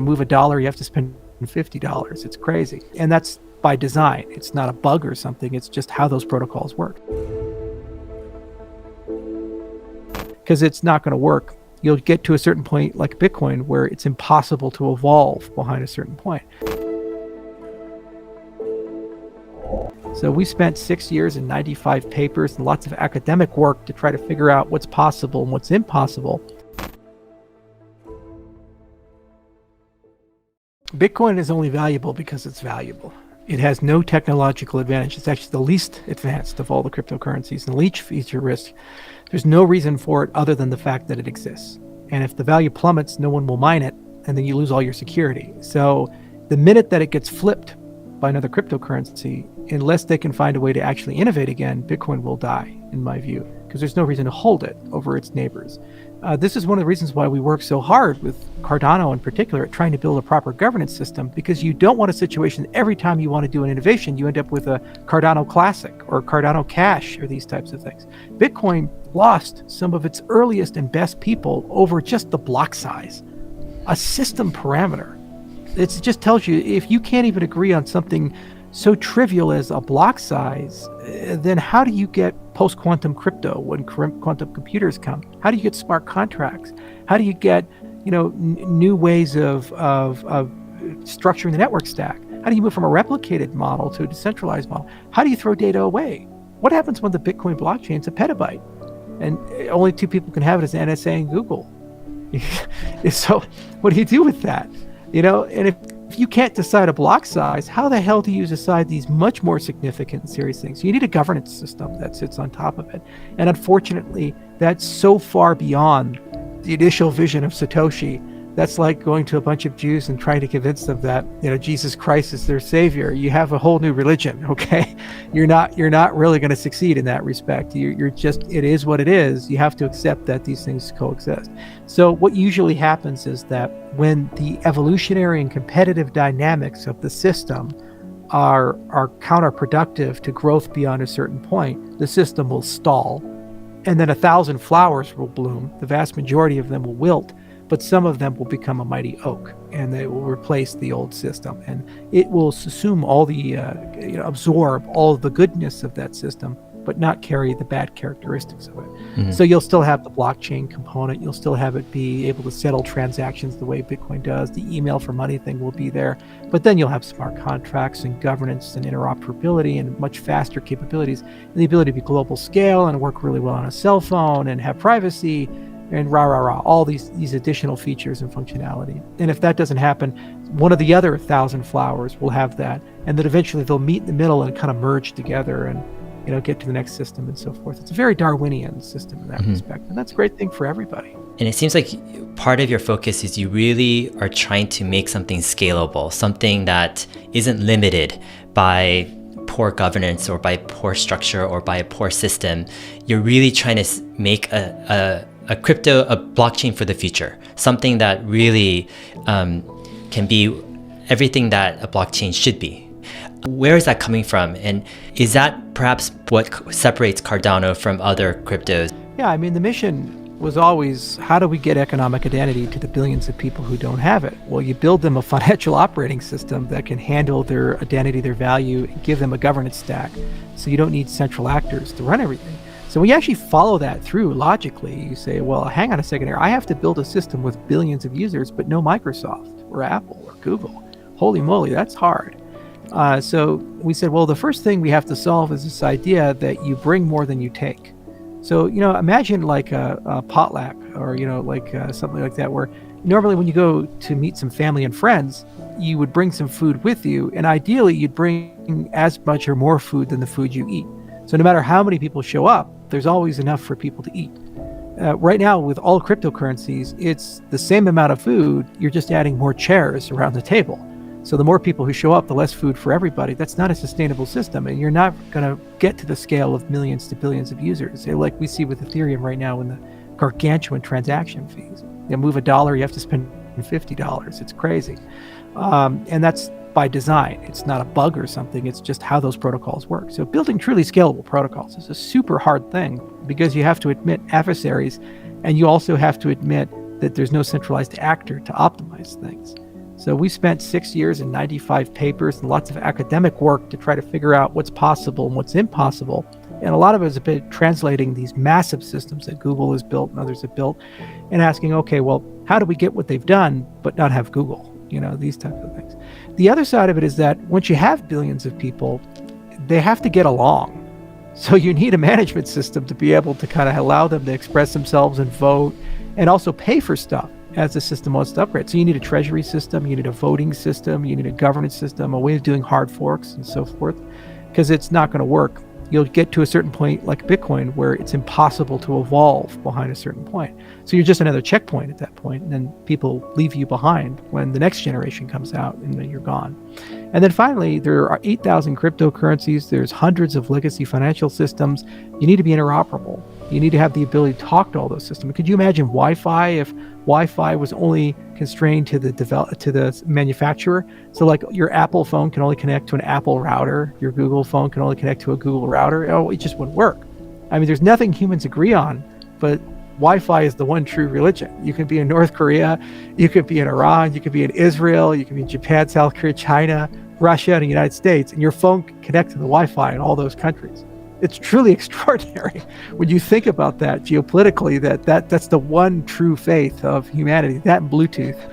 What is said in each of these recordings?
move a dollar, you have to spend $50. It's crazy. And that's by design. It's not a bug or something. It's just how those protocols work. Because it's not going to work. You'll get to a certain point like Bitcoin where it's impossible to evolve behind a certain point. So we spent 6 years and 95 papers and lots of academic work to try to figure out what's possible and what's impossible. Bitcoin is only valuable because it's valuable. It has no technological advantage. It's actually the least advanced of all the cryptocurrencies and least feature risk. There's no reason for it other than the fact that it exists. And if the value plummets, no one will mine it, and then you lose all your security. So the minute that it gets flipped by another cryptocurrency, unless they can find a way to actually innovate again, Bitcoin will die, in my view, because there's no reason to hold it over its neighbors. This is one of the reasons why we work so hard with Cardano in particular at trying to build a proper governance system, because you don't want a situation every time you want to do an innovation, you end up with a Cardano Classic or Cardano Cash or these types of things. Bitcoin lost some of its earliest and best people over just the block size, a system parameter. It just tells you if you can't even agree on something so trivial as a block size, then how do you get post-quantum crypto when quantum computers come? How do you get smart contracts? How do you get, new ways of structuring the network stack? How do you move from a replicated model to a decentralized model? How do you throw data away? What happens when the Bitcoin blockchain is a petabyte and only 2 people can have it as NSA and Google? So what do you do with that? And if you can't decide a block size, how the hell do you decide these much more significant and serious things? You need a governance system that sits on top of it. And unfortunately, that's so far beyond the initial vision of Satoshi. That's like going to a bunch of Jews and trying to convince them that, Jesus Christ is their savior. You have a whole new religion, okay? You're not really going to succeed in that respect. It is what it is. You have to accept that these things coexist. So what usually happens is that when the evolutionary and competitive dynamics of the system are counterproductive to growth beyond a certain point, the system will stall, and then 1,000 flowers will bloom. The vast majority of them will wilt, but some of them will become a mighty oak, and they will replace the old system, and it will assume all the absorb all the goodness of that system, but not carry the bad characteristics of it. Mm-hmm. So you'll still have the blockchain component. You'll still have it be able to settle transactions the way Bitcoin does. The email for money thing will be there, but then you'll have smart contracts and governance and interoperability and much faster capabilities, and the ability to be global scale and work really well on a cell phone and have privacy and all these additional features and functionality. And if that doesn't happen, one of the other 1,000 flowers will have that, and then eventually they'll meet in the middle and kind of merge together and get to the next system and so forth. It's a very Darwinian system in that respect, and that's a great thing for everybody. And it seems like part of your focus is you really are trying to make something scalable, something that isn't limited by poor governance or by poor structure or by a poor system. You're really trying to make a blockchain for the future, something that really can be everything that a blockchain should be. Where is that coming from? And is that perhaps what separates Cardano from other cryptos? Yeah, the mission was always, how do we get economic identity to the billions of people who don't have it? Well, you build them a financial operating system that can handle their identity, their value, and give them a governance stack. So you don't need central actors to run everything. So when you actually follow that through logically, you say, well, hang on a second here. I have to build a system with billions of users, but no Microsoft or Apple or Google. Holy moly, that's hard. So we said, well, the first thing we have to solve is this idea that you bring more than you take. So, imagine like a potluck or, something like that, where normally when you go to meet some family and friends, you would bring some food with you. And ideally, you'd bring as much or more food than the food you eat. So no matter how many people show up, there's always enough for people to eat. Right now, with all cryptocurrencies, it's the same amount of food. You're just adding more chairs around the table. So the more people who show up, the less food for everybody. That's not a sustainable system, and you're not going to get to the scale of millions to billions of users, like we see with Ethereum right now in the gargantuan transaction fees. Move a dollar, you have to spend $50. It's crazy. And that's by design. It's not a bug or something. It's just how those protocols work. So building truly scalable protocols is a super hard thing because you have to admit adversaries, and you also have to admit that there's no centralized actor to optimize things. So we spent 6 years and 95 papers and lots of academic work to try to figure out what's possible and what's impossible. And a lot of it is about translating these massive systems that Google has built and others have built and asking, okay, well, how do we get what they've done but not have Google? These types of things. The other side of it is that once you have billions of people, they have to get along. So you need a management system to be able to kind of allow them to express themselves and vote and also pay for stuff as the system wants to upgrade. So you need a treasury system, you need a voting system, you need a governance system, a way of doing hard forks and so forth, because it's not going to work. You'll get to a certain point like Bitcoin where it's impossible to evolve behind a certain point. So you're just another checkpoint at that point, and then people leave you behind when the next generation comes out and then you're gone. And then finally, there are 8,000 cryptocurrencies. There's hundreds of legacy financial systems. You need to be interoperable. You need to have the ability to talk to all those systems. Could you imagine Wi-Fi if Wi-Fi was only constrained to the manufacturer? So like your Apple phone can only connect to an Apple router. Your Google phone can only connect to a Google router. Oh, it just wouldn't work. I mean, there's nothing humans agree on, but Wi-Fi is the one true religion. You can be in North Korea, you could be in Iran, you could be in Israel, you can be in Japan, South Korea, China, Russia, and the United States, and your phone can connect to the Wi-Fi in all those countries. It's truly extraordinary when you think about that geopolitically, that's the one true faith of humanity, that and Bluetooth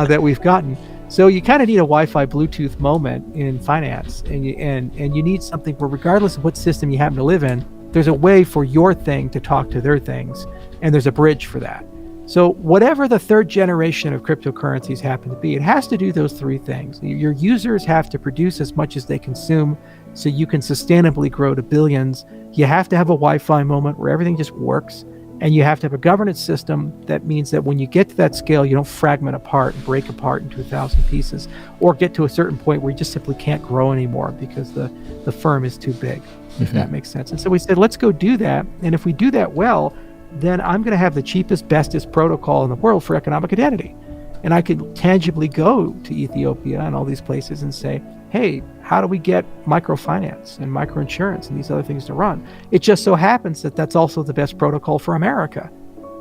that we've gotten. So you kind of need a Wi-Fi Bluetooth moment in finance, and you need something where regardless of what system you happen to live in, there's a way for your thing to talk to their things, and there's a bridge for that. So whatever the third generation of cryptocurrencies happen to be, it has to do those three things. Your users have to produce as much as they consume so you can sustainably grow to billions. You have to have a Wi-Fi moment where everything just works, and you have to have a governance system that means that when you get to that scale, you don't fragment apart and break apart into 1,000 pieces, or get to a certain point where you just simply can't grow anymore because the firm is too big, if that makes sense. And so we said, let's go do that. And if we do that well, then I'm going to have the cheapest, bestest protocol in the world for economic identity. And I could tangibly go to Ethiopia and all these places and say, hey, how do we get microfinance and microinsurance and these other things to run? It just so happens that that's also the best protocol for America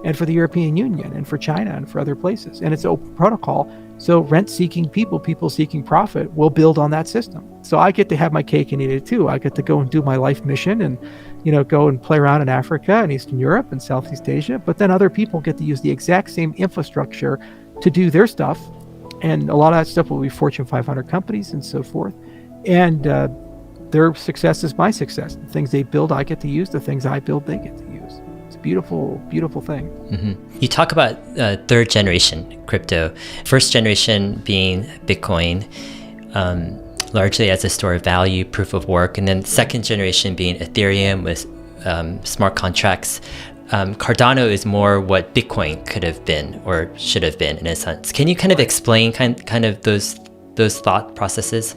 and for the European Union and for China and for other places. And it's an open protocol. So rent-seeking people seeking profit will build on that system. So I get to have my cake and eat it too. I get to go and do my life mission and go and play around in Africa and Eastern Europe and Southeast Asia. But then other people get to use the exact same infrastructure to do their stuff. And a lot of that stuff will be Fortune 500 companies and so forth. And their success is my success. The things they build, I get to use. The things I build, they get to use. It's a beautiful, beautiful thing. Mm-hmm. You talk about third generation crypto. First generation being Bitcoin, largely as a store of value, proof of work. And then second generation being Ethereum with smart contracts. Cardano is more what Bitcoin could have been or should have been in a sense. Can you kind of explain kind of those thought processes?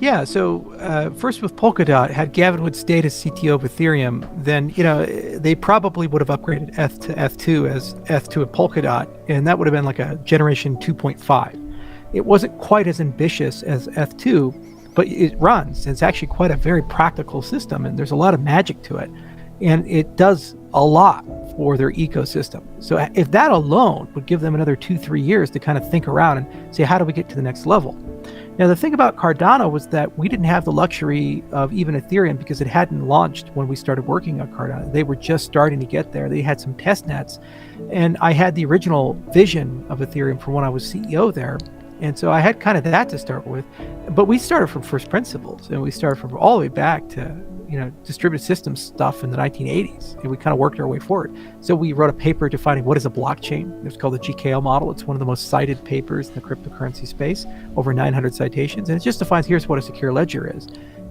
Yeah, so first with Polkadot, had Gavin Wood stayed as CTO of Ethereum, then they probably would have upgraded ETH to ETH2 as ETH2 at Polkadot, and that would have been like a generation 2.5. It wasn't quite as ambitious as ETH2, but it runs. It's actually quite a very practical system, and there's a lot of magic to it. And it does a lot for their ecosystem. So if that alone would give them another 2-3 years to kind of think around and say, how do we get to the next level? Now, the thing about Cardano was that we didn't have the luxury of even Ethereum because it hadn't launched when we started working on Cardano. They were just starting to get there. They had some test nets. And I had the original vision of Ethereum from when I was CEO there. And so I had kind of that to start with. But we started from first principles, and we started from all the way back to distributed systems stuff in the 1980s, and we kind of worked our way forward. So we wrote a paper defining what is a blockchain. It's called the GKL model. It's one of the most cited papers in the cryptocurrency space, over 900 citations, and it just defines here's what a secure ledger is.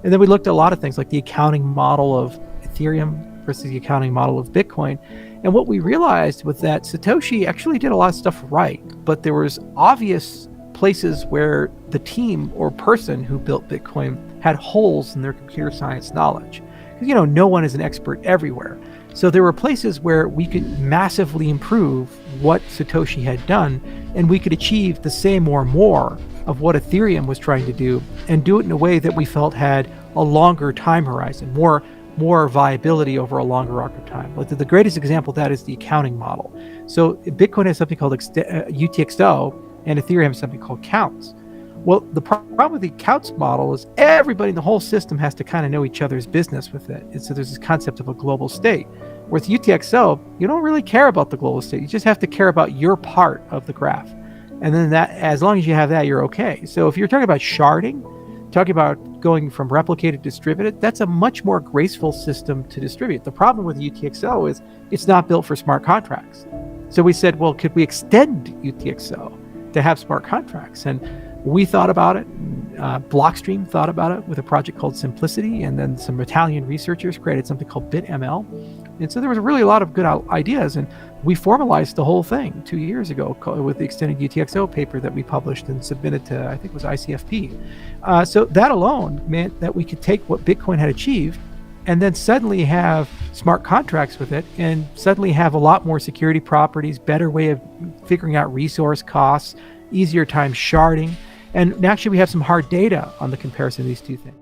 And then we looked at a lot of things like the accounting model of Ethereum versus the accounting model of Bitcoin. And what we realized was that Satoshi actually did a lot of stuff right, but there was obvious places where the team or person who built Bitcoin had holes in their computer science knowledge. Because no one is an expert everywhere. So there were places where we could massively improve what Satoshi had done, and we could achieve the same or more of what Ethereum was trying to do, and do it in a way that we felt had a longer time horizon, more viability over a longer arc of time. Like the greatest example of that is the accounting model. So Bitcoin has something called UTXO, and Ethereum has something called counts. Well, the problem with the counts model is everybody in the whole system has to kind of know each other's business with it. And so there's this concept of a global state. With UTXO, you don't really care about the global state. You just have to care about your part of the graph. And then that, as long as you have that, you're okay. So if you're talking about sharding, talking about going from replicated to distributed, that's a much more graceful system to distribute. The problem with UTXO is it's not built for smart contracts. So we said, well, could we extend UTXO to have smart contracts? And we thought about it. Blockstream thought about it with a project called Simplicity, and then some Italian researchers created something called BitML. And so there was really a lot of good ideas, and we formalized the whole thing 2 years ago with the extended UTXO paper that we published and submitted to, I think it was ICFP. So that alone meant that we could take what Bitcoin had achieved and then suddenly have smart contracts with it, and suddenly have a lot more security properties, better way of figuring out resource costs, easier time sharding. And actually we have some hard data on the comparison of these two things.